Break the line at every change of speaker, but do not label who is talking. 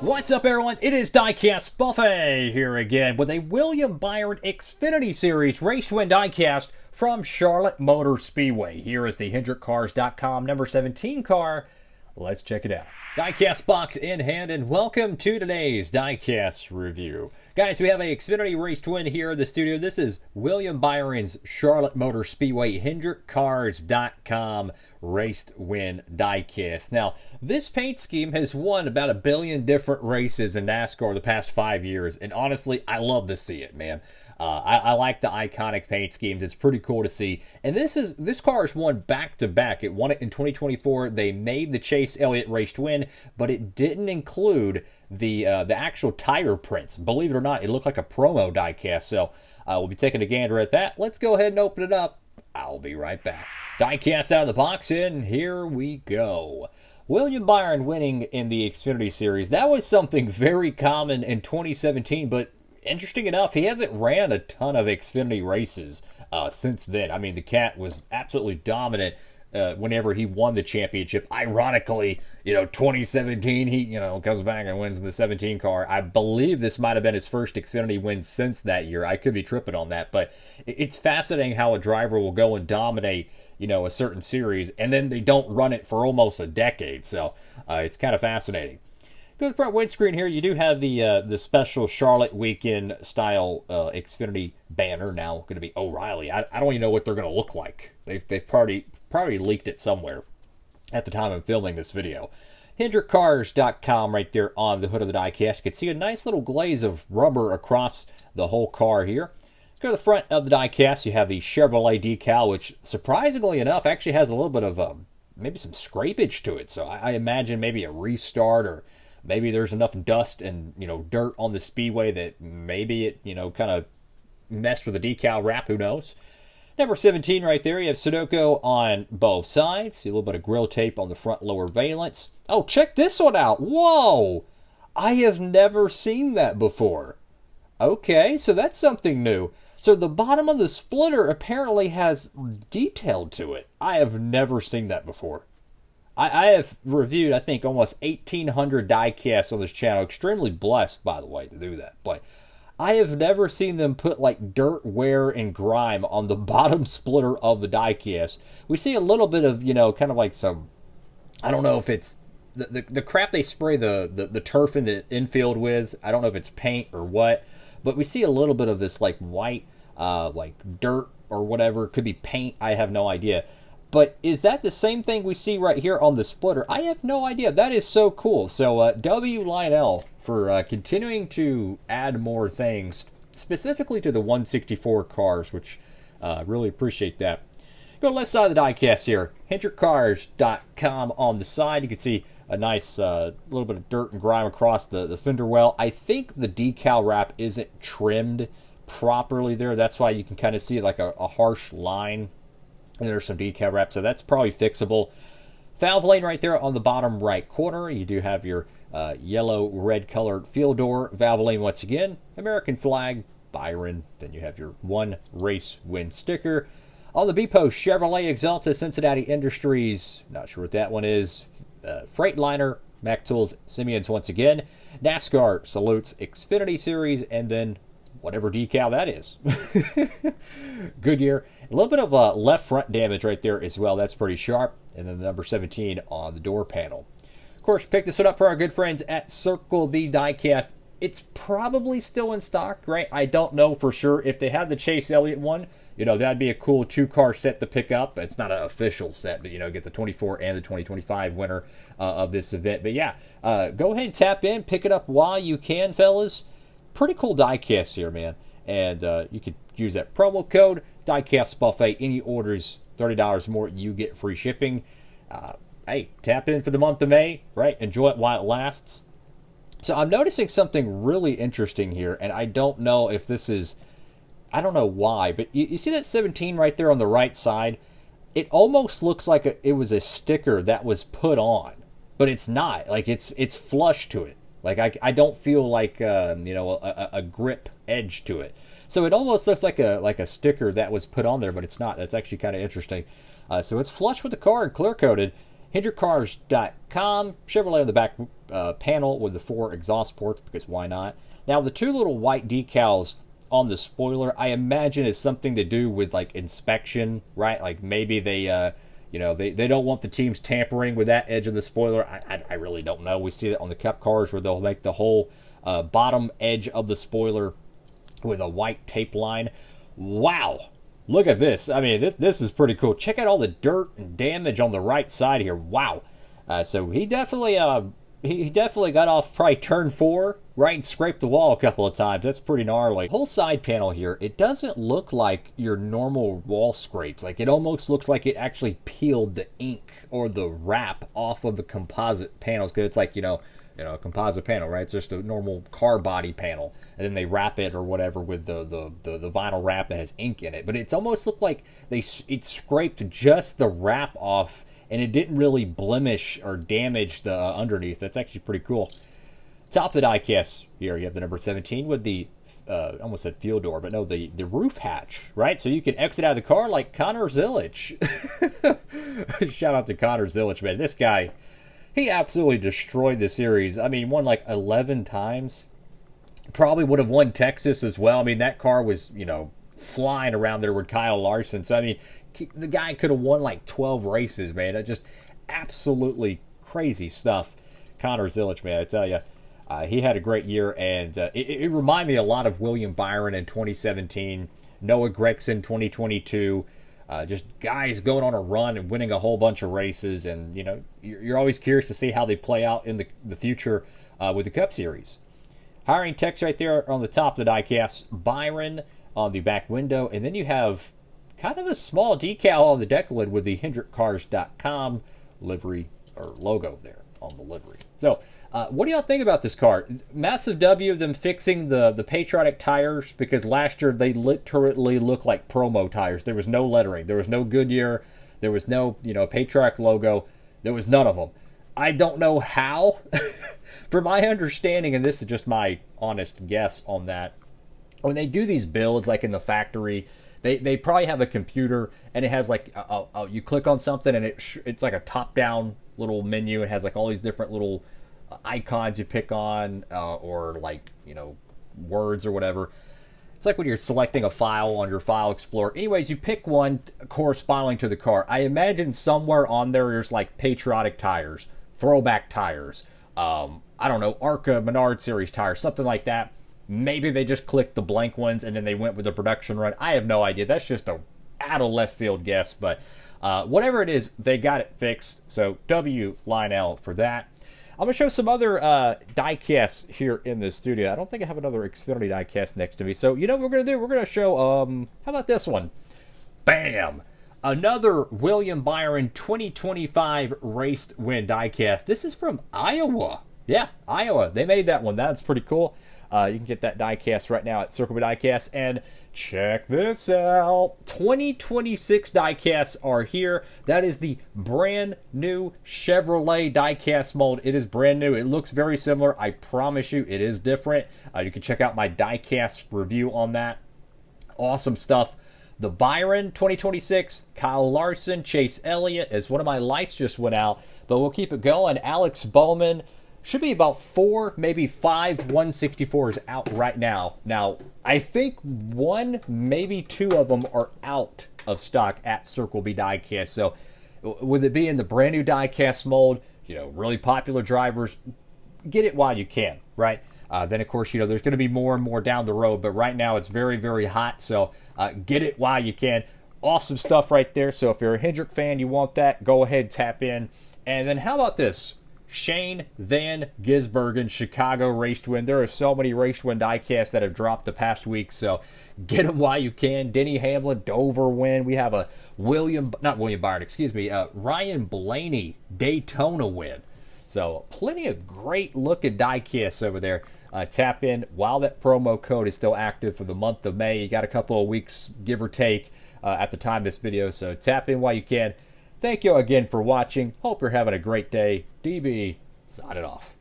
What's up, everyone? It is Diecastbuffet here again with a William Byron Xfinity Series Race to Win diecast from Charlotte Motor Speedway. Here is the Hendrickcars.com number 17 car. Let's check it out. Diecast box in hand, and welcome to today's diecast review. Guys, we have a Xfinity Race to Win here in the studio. This is William Byron's Charlotte Motor Speedway Hendrickcars.com Race to Win diecast. Now, this paint scheme has won about 1 billion different races in NASCAR the past 5 years, and honestly, I love to see it, man. I like the iconic paint schemes. It's pretty cool to see. And this car has won back-to-back. It won it in 2024. They made the Chase Elliott Race to Win, but it didn't include the actual tire prints. Believe it or not, it looked like a promo diecast. So we'll be taking a gander at that. Let's go ahead and open it up. I'll be right back. Diecast out of the box, and here we go. William Byron winning in the Xfinity Series. That was something very common in 2017, but interesting enough, he hasn't ran a ton of Xfinity races since then. I mean, the cat was absolutely dominant whenever he won the championship. Ironically, 2017, he, comes back and wins the 17 car. I believe this might have been his first Xfinity win since that year. I could be tripping on that, but it's fascinating how a driver will go and dominate, a certain series, and then they don't run it for almost a decade. So it's kind of fascinating. Go to the front windscreen here. You do have the special Charlotte weekend style Xfinity banner now going to be O'Reilly. I don't even know what they're going to look like. They've probably leaked it somewhere at the time of filming this video. Hendrickcars.com right there on the hood of the diecast. You can see a nice little glaze of rubber across the whole car here. Go to the front of the diecast. You have the Chevrolet decal, which surprisingly enough actually has a little bit of maybe some scrapage to it. So I imagine maybe a restart, or maybe there's enough dust and dirt on the speedway that maybe it kind of messed with the decal wrap. Who knows? Number 17 right there. You have Sudoku on both sides. See a little bit of grill tape on the front lower valence. Oh, check this one out. Whoa! I have never seen that before. Okay, so that's something new. So the bottom of the splitter apparently has detail to it. I have never seen that before. I have reviewed, I think, almost 1,800 diecasts on this channel. Extremely blessed, by the way, to do that. But I have never seen them put like dirt, wear, and grime on the bottom splitter of the diecast. We see a little bit of, kind of like some, I don't know if it's the crap they spray the turf in the infield with. I don't know if it's paint or what. But we see a little bit of this like white, like dirt or whatever. It could be paint. I have no idea. But is that the same thing we see right here on the splitter? I have no idea. That is so cool. So W. Lionel for continuing to add more things, specifically to the 164 cars, which really appreciate that. Go to the left side of the diecast here. Hendrickcars.com on the side. You can see a nice little bit of dirt and grime across the fender well. I think the decal wrap isn't trimmed properly there. That's why you can kind of see like a harsh line. And there's some decal wrap, so that's probably fixable. Valve lane right there on the bottom right corner. You do have your yellow-red colored field door. Valve lane once again. American flag, Byron. Then you have your one race win sticker. On the B-post, Chevrolet Exalta Cincinnati Industries. Not sure what that one is. Freightliner, Mac Tools, Simeon's once again. NASCAR salutes Xfinity Series, and then whatever decal that is. Goodyear. A little bit of left front damage right there as well. That's pretty sharp. And then the number 17 on the door panel. Of course, pick this one up for our good friends at Circle B Diecast. It's probably still in stock, right? I don't know for sure. If they have the Chase Elliott one, that'd be a cool 2-car set to pick up. It's not an official set, but, get the 24 and the 2025 winner of this event. But, yeah, go ahead and tap in. Pick it up while you can, fellas. Pretty cool diecast here, man. And you could use that promo code, Diecastbuffet. Any orders, $30 more, you get free shipping. Hey, tap in for the month of May, right? Enjoy it while it lasts. So I'm noticing something really interesting here, and I don't know if this is, I don't know why, but you see that 17 right there on the right side? It almost looks like it was a sticker that was put on, but it's not. Like, it's flush to it. Like, I don't feel like, a grip edge to it. So it almost looks like a sticker that was put on there, but it's not. That's actually kind of interesting. So it's flush with the car and clear coated. Hendrickcars.com, Chevrolet on the back panel with the 4 exhaust ports, because why not? Now, the 2 little white decals on the spoiler, I imagine is something to do with like inspection, right? Like maybe they, they don't want the teams tampering with that edge of the spoiler. I really don't know. We see that on the Cup cars where they'll make the whole bottom edge of the spoiler with a white tape line. Wow. Look at this. I mean, this is pretty cool. Check out all the dirt and damage on the right side here. Wow. So he definitely got off probably turn 4, right, and scraped the wall a couple of times. That's pretty gnarly. Whole side panel here, it doesn't look like your normal wall scrapes. Like, it almost looks like it actually peeled the ink or the wrap off of the composite panels, because it's like, a composite panel, right? It's just a normal car body panel, and then they wrap it or whatever with the vinyl wrap that has ink in it. But it's almost looked like it scraped just the wrap off, and it didn't really blemish or damage the underneath. That's actually pretty cool. Top of the diecast here, you have the number 17 with the, almost said fuel door, but no, the roof hatch, right? So you can exit out of the car like Connor Zilic. Shout out to Connor Zilic, man. This guy, he absolutely destroyed the series. I mean, won like 11 times. Probably would have won Texas as well. I mean, that car was, flying around there with Kyle Larson. So, I mean, the guy could have won like 12 races, man. It just absolutely crazy stuff. Connor Zilic, man, I tell you. He had a great year, and it reminded me a lot of William Byron in 2017, Noah Gragson 2022, just guys going on a run and winning a whole bunch of races, and you're always curious to see how they play out in the future with the Cup Series. Hiring text right there on the top of the diecast, Byron on the back window, and then you have kind of a small decal on the deck lid with the Hendrickcars.com livery or logo there on the livery. So, what do y'all think about this car? Massive W, them fixing the patriotic tires, because last year they literally looked like promo tires. There was no lettering. There was no Goodyear. There was no, patriotic logo. There was none of them. I don't know how. For my understanding, and this is just my honest guess on that, when they do these builds, like in the factory, they probably have a computer, and it has like, you click on something, and it's like a top-down little menu. It has like all these different little icons you pick on, or like, words or whatever. It's like when you're selecting a file on your file explorer. Anyways, you pick one corresponding to the car. I imagine somewhere on there's like patriotic tires, throwback tires, I don't know, ARCA Menard series tires, something like that. Maybe they just clicked the blank ones and then they went with the production run. I have no idea. That's just a out of left field guess, but whatever it is, they got it fixed. So W line L for that. I'm going to show some other diecasts here in the studio. I don't think I have another Xfinity diecast next to me. So, what we're going to do? We're going to show, how about this one? Bam! Another William Byron 2025 Race Win diecast. This is from Iowa. Yeah, Iowa. They made that one. That's pretty cool. You can get that diecast right now at Circle B Diecast. And check this out. 2026 diecasts are here. That is the brand new Chevrolet diecast mold. It is brand new. It looks very similar. I promise you it is different. You can check out my diecast review on that. Awesome stuff. The Byron 2026, Kyle Larson, Chase Elliott, as one of my lights just went out. But we'll keep it going. Alex Bowman. Should be about 4, maybe 5 164s out right now. Now, I think 1, maybe 2 of them are out of stock at Circle B Diecast. So, with it being the brand new diecast mold, really popular drivers, get it while you can, right? Then, of course, there's going to be more and more down the road. But right now, it's very, very hot. So, get it while you can. Awesome stuff right there. So, if you're a Hendrick fan, you want that, go ahead, tap in. And then how about this? Shane Van Gisbergen, Chicago Race to Win. There are so many Race to Win diecasts that have dropped the past week, so get them while you can. Denny Hamlin, Dover win. We have a Ryan Blaney, Daytona win. So plenty of great looking diecasts over there. Tap in while that promo code is still active for the month of May. You got a couple of weeks, give or take, at the time of this video, so tap in while you can. Thank you again for watching. Hope you're having a great day. DB, signing off.